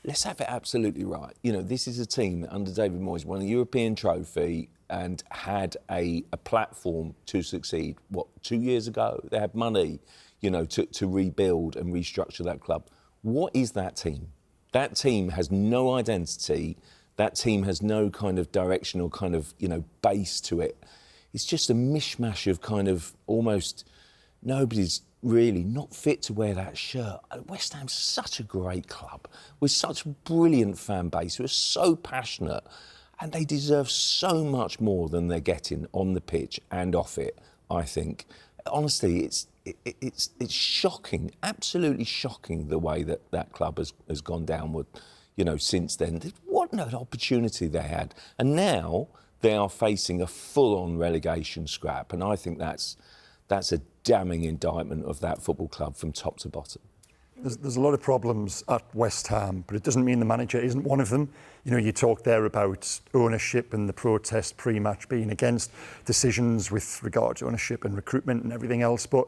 let's have it absolutely right. You know, this is a team that under David Moyes won a European trophy and had a platform to succeed. 2 years ago? They had money, you know, to rebuild and restructure that club. What is that team? That team has no identity. That team has no kind of direction or kind of, you know, base to it. It's just a mishmash of kind of almost nobody's really not fit to wear that shirt. West Ham's such a great club with such a brilliant fan base who are so passionate, and they deserve so much more than they're getting on the pitch and off it, I think. Honestly, it's shocking, absolutely shocking the way that club has gone downward, you know, since then. What an opportunity they had. And now they are facing a full-on relegation scrap, and I think that's a damning indictment of that football club from top to bottom. There's a lot of problems at West Ham, but it doesn't mean the manager isn't one of them. You know, you talk there about ownership and the protest pre-match being against decisions with regard to ownership and recruitment and everything else. But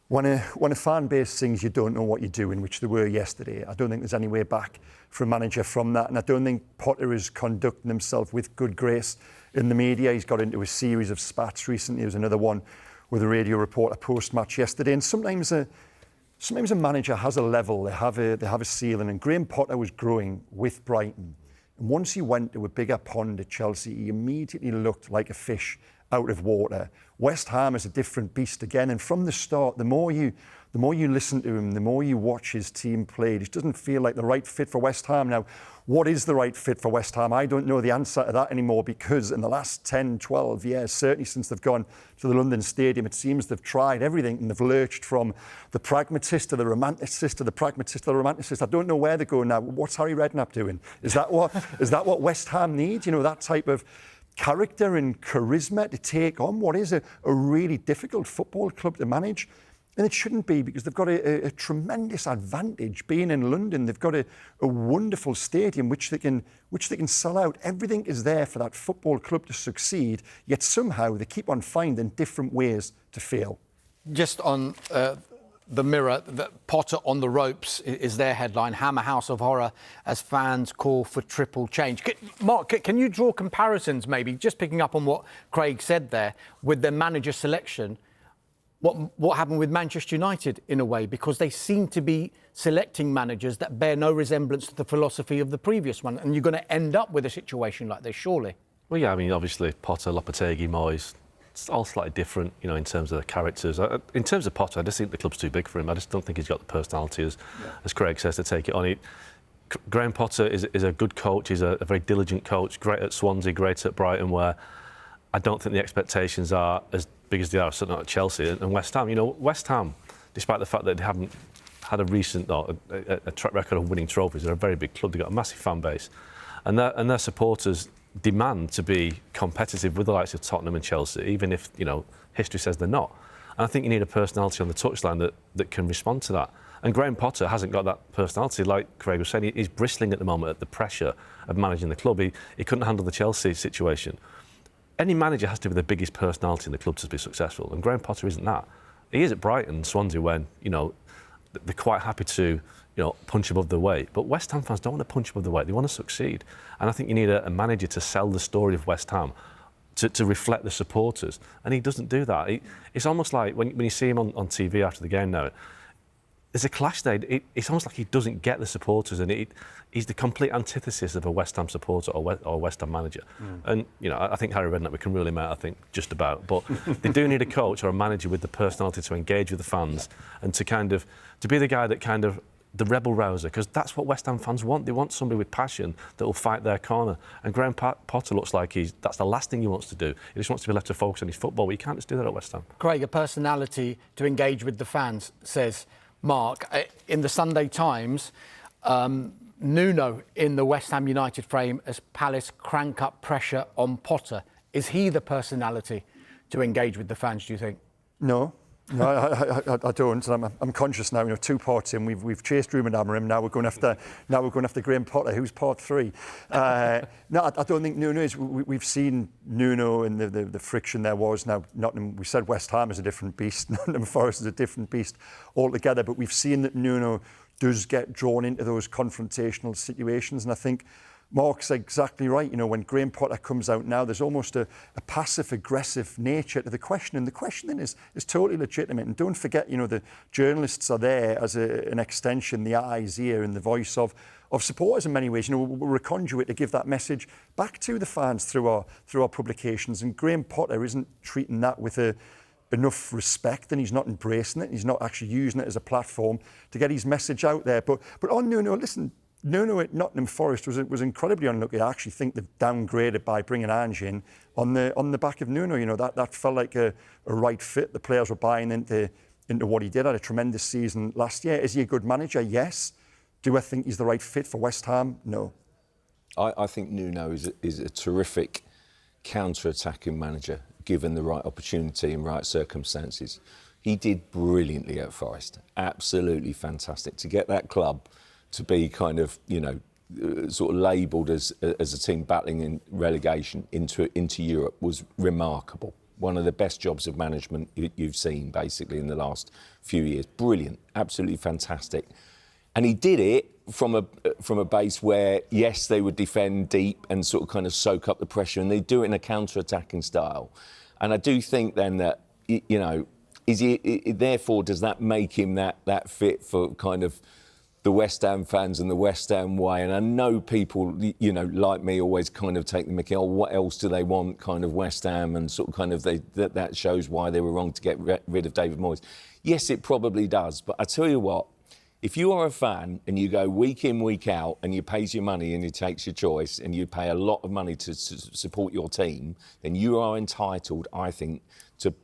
when a fan base sings "you don't know what you're doing," which they were yesterday, I don't think there's any way back for a manager from that. And I don't think Potter is conducting himself with good grace in the media. He's got into a series of spats recently. There was another one with a radio reporter post-match yesterday. And sometimes a manager has a level, they have a ceiling, and Graham Potter was growing with Brighton. And once he went to a bigger pond at Chelsea, he immediately looked like a fish out of water. West Ham is a different beast again, and from the start, the more you listen to him, the more you watch his team play, it just doesn't feel like the right fit for West Ham. Now, what is the right fit for West Ham? I don't know the answer to that anymore, because in the last 10, 12 years, certainly since they've gone to the London Stadium, it seems they've tried everything and they've lurched from the pragmatist to the romanticist to the pragmatist to the romanticist. I don't know where they're going now. What's Harry Redknapp doing? Is that what West Ham needs? You know, that type of character and charisma to take on what is a really difficult football club to manage. And it shouldn't be, because they've got a tremendous advantage being in London. They've got a wonderful stadium which they can sell out. Everything is there for that football club to succeed, yet somehow they keep on finding different ways to fail. Just on the Mirror, Potter on the ropes is their headline. Hammer House of Horror as fans call for triple change. Mark, can you draw comparisons, maybe, just picking up on what Craig said there, with their manager selection? What happened with Manchester United, in a way, because they seem to be selecting managers that bear no resemblance to the philosophy of the previous one, and you're going to end up with a situation like this, surely. Well, yeah, I mean, obviously, Potter, Lopetegui, Moyes, it's all slightly different, you know, in terms of the characters. In terms of Potter, I just think the club's too big for him. I just don't think he's got the personality, as Craig says, to take it on. Graham Potter is a good coach. He's a very diligent coach, great at Swansea, great at Brighton, where I don't think the expectations are as big as they are, certainly at Chelsea and West Ham. You know, West Ham, despite the fact that they haven't had a recent a track record of winning trophies, they're a very big club. They've got a massive fan base, and their supporters demand to be competitive with the likes of Tottenham and Chelsea, even if, you know, history says they're not. And I think you need a personality on the touchline that can respond to that. And Graham Potter hasn't got that personality. Like Craig was saying, he's bristling at the moment at the pressure of managing the club. He couldn't handle the Chelsea situation. Any manager has to be the biggest personality in the club to be successful, and Graham Potter isn't that. He is at Brighton, Swansea, when, you know, they're quite happy to, you know, punch above their weight. But West Ham fans don't want to punch above their weight, they want to succeed. And I think you need a manager to sell the story of West Ham, to reflect the supporters, and he doesn't do that. It's almost like when you see him on TV after the game now, there's a clash there. It's almost like he doesn't get the supporters, and he's the complete antithesis of a West Ham supporter or West Ham manager. And, you know, I think Harry Redknapp, we can rule him out, I think, just about. But they do need a coach or a manager with the personality to engage with the fans and to be the guy that kind of, the rebel rouser, because that's what West Ham fans want. They want somebody with passion that will fight their corner. And Graham Potter looks like that's the last thing he wants to do. He just wants to be left to focus on his football. But he can't just do that at West Ham. Craig, a personality to engage with the fans, says Mark. In the Sunday Times, Nuno in the West Ham United frame as Palace crank up pressure on Potter. Is he the personality to engage with the fans, do you think? No, I don't. And I'm conscious now. You know, 2 parts in. We've chased Ruben Amorim. Now we're going after Graham Potter. Who's part 3? No, I don't think Nuno is. We've seen Nuno and the friction there was. Now, Nottingham. We said West Ham is a different beast. Nottingham Forest is a different beast altogether. But we've seen that Nuno does get drawn into those confrontational situations. And I think Mark's exactly right. You know, when Graham Potter comes out now, there's almost a passive-aggressive nature to the question. And the questioning is totally legitimate. And don't forget, you know, the journalists are there as an extension, the eyes, ear and the voice of supporters in many ways. You know, we're a conduit to give that message back to the fans through our publications. And Graham Potter isn't treating that with enough respect, and he's not embracing it. He's not actually using it as a platform to get his message out there. But on Nuno, listen, Nuno at Nottingham Forest was incredibly unlucky. I actually think they've downgraded by bringing Ange in on the back of Nuno. You know, that felt like a right fit. The players were buying into what he did. Had a tremendous season last year. Is he a good manager? Yes. Do I think he's the right fit for West Ham? No. I think Nuno is a terrific counter-attacking manager, given the right opportunity and right circumstances. He did brilliantly at Forest. Absolutely fantastic. To get that club to be kind of, you know, sort of labelled as a team battling in relegation into Europe was remarkable. One of the best jobs of management you've seen, basically, in the last few years. Brilliant. Absolutely fantastic. And he did it from a base where, yes, they would defend deep and sort of kind of soak up the pressure, and they do it in a counter-attacking style. And I do think then that, you know, therefore, does that make him that fit for kind of the West Ham fans and the West Ham way? And I know people, you know, like me, always kind of take the mickey, oh, what else do they want, kind of West Ham, and sort of kind of that shows why they were wrong to get rid of David Moyes. Yes, it probably does. But I tell you what, if you are a fan and you go week in, week out, and you pays your money and you takes your choice and you pay a lot of money to support your team, then you are entitled, I think, to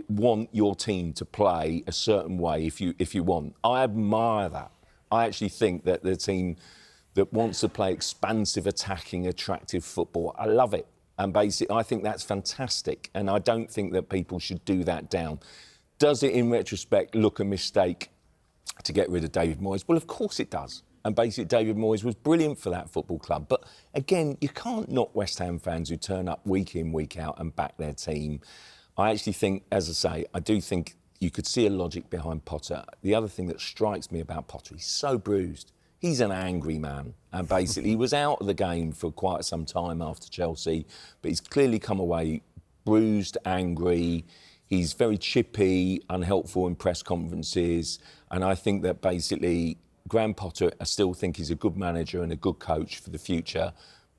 want your team to play a certain way if you want. I admire that. I actually think that the team that wants to play expansive, attacking, attractive football, I love it. And basically, I think that's fantastic. And I don't think that people should do that down. Does it, in retrospect, look a mistake to get rid of David Moyes? Well, of course it does. And basically, David Moyes was brilliant for that football club. But again, you can't knock West Ham fans who turn up week in, week out and back their team. I actually think, as I say, I do think you could see a logic behind Potter. The other thing that strikes me about Potter, he's so bruised. He's an angry man. And basically, he was out of the game for quite some time after Chelsea, but he's clearly come away bruised, angry. He's very chippy, unhelpful in press conferences. And I think that basically Graham Potter, I still think he's a good manager and a good coach for the future,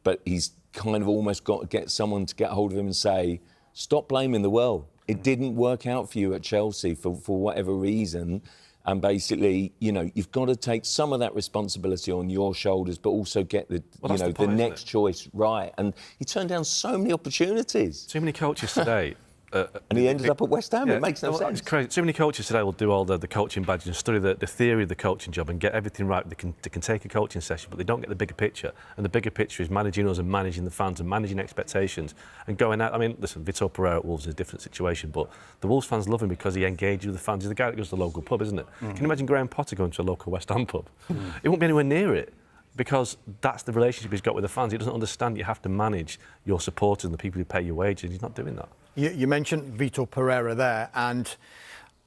but he's kind of almost got to get someone to get hold of him and say, stop blaming the world. It didn't work out for you at Chelsea for whatever reason. And basically, you know, you've got to take some of that responsibility on your shoulders, but also get the next choice right. And he turned down so many opportunities. Too many coaches today. And he ended up at West Ham. Yeah, it makes no sense. It's crazy. Too many coaches today will do all the coaching badges and study the theory of the coaching job and get everything right. They can take a coaching session, but they don't get the bigger picture. And the bigger picture is managing us and managing the fans and managing expectations and going out. I mean, listen, Vitor Pereira at Wolves is a different situation, but the Wolves fans love him because he engages with the fans. He's the guy that goes to the local pub, isn't it? Can you imagine Graham Potter going to a local West Ham pub? He won't be anywhere near it, because that's the relationship he's got with the fans. He doesn't understand you have to manage your supporters and the people who pay your wages. He's not doing that. You mentioned Vitor Pereira there, and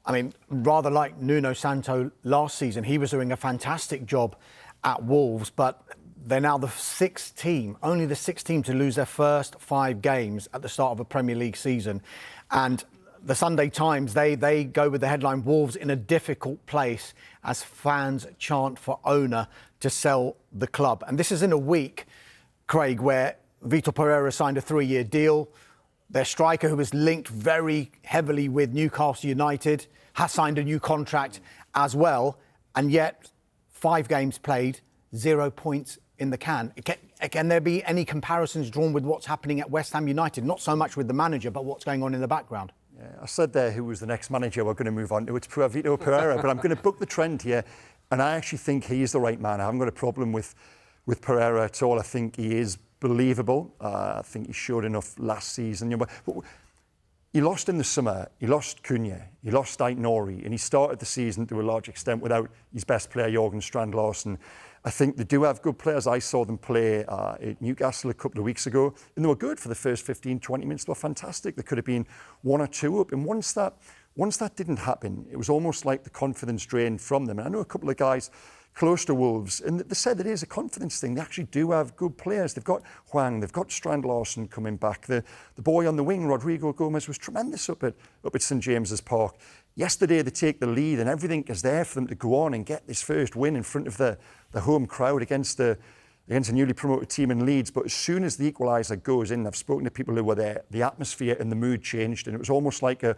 I mean, rather like Nuno Santo last season, he was doing a fantastic job at Wolves, but they're now the sixth team, only the sixth team to lose their first 5 games at the start of a Premier League season. And the Sunday Times, they go with the headline, Wolves in a difficult place as fans chant for owner to sell the club. And this is in a week, Craig, where Vitor Pereira signed a 3-year deal. Their striker, who was linked very heavily with Newcastle United, has signed a new contract as well. And yet, 5 games played, 0 points in the can. Can there be any comparisons drawn with what's happening at West Ham United? Not so much with the manager, but what's going on in the background. Yeah, I said there who was the next manager we're going to move on to. It's Vitor Pereira, but I'm going to book the trend here. And I actually think he's the right man. I haven't got a problem with Pereira at all. I think he is believable. I think he showed enough last season. You know, but he lost in the summer. He lost Cunha. He lost Aït-Nouri. And he started the season to a large extent without his best player, Jørgen Strand-Larsen. I think they do have good players. I saw them play at Newcastle a couple of weeks ago, and they were good for the first 15, 20 minutes. They were fantastic. There could have been 1 or 2 up. And once that didn't happen, it was almost like the confidence drained from them. And I know a couple of guys close to Wolves, and they said it is a confidence thing. They actually do have good players. They've got Hwang, they've got Strand Larson coming back. The boy on the wing, Rodrigo Gomez, was tremendous up at St James's Park. Yesterday they take the lead and everything is there for them to go on and get this first win in front of the home crowd against a newly promoted team in Leeds. But as soon as the equaliser goes in, I've spoken to people who were there, the atmosphere and the mood changed, and it was almost like a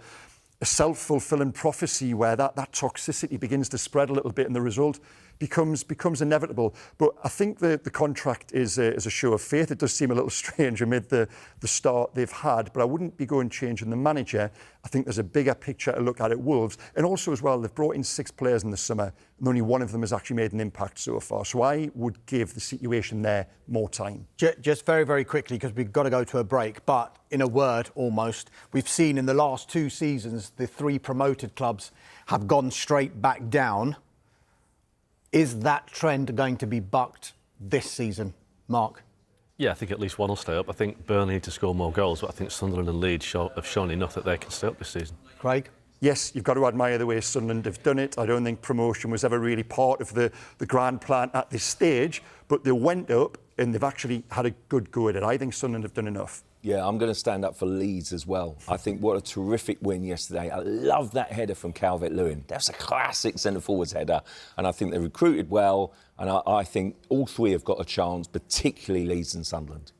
self-fulfilling prophecy where that toxicity begins to spread a little bit and the result becomes inevitable. But I think the contract is a show of faith. It does seem a little strange amid the start they've had, but I wouldn't be going changing the manager. I think there's a bigger picture to look at Wolves. And also as well, they've brought in 6 players in the summer and only one of them has actually made an impact so far. So I would give the situation there more time. Just very, very quickly, because we've got to go to a break, but in a word almost, we've seen in the last 2 seasons, the 3 promoted clubs have gone straight back down. Is that trend going to be bucked this season, Mark? Yeah, I think at least one will stay up. I think Burnley need to score more goals, but I think Sunderland and Leeds have shown enough that they can stay up this season. Craig? Yes, you've got to admire the way Sunderland have done it. I don't think promotion was ever really part of the grand plan at this stage, but they went up and they've actually had a good go at it. I think Sunderland have done enough. Yeah, I'm going to stand up for Leeds as well. I think what a terrific win yesterday. I love that header from Calvert-Lewin. That's a classic centre-forwards header. And I think they recruited well. And I think all 3 have got a chance, particularly Leeds and Sunderland.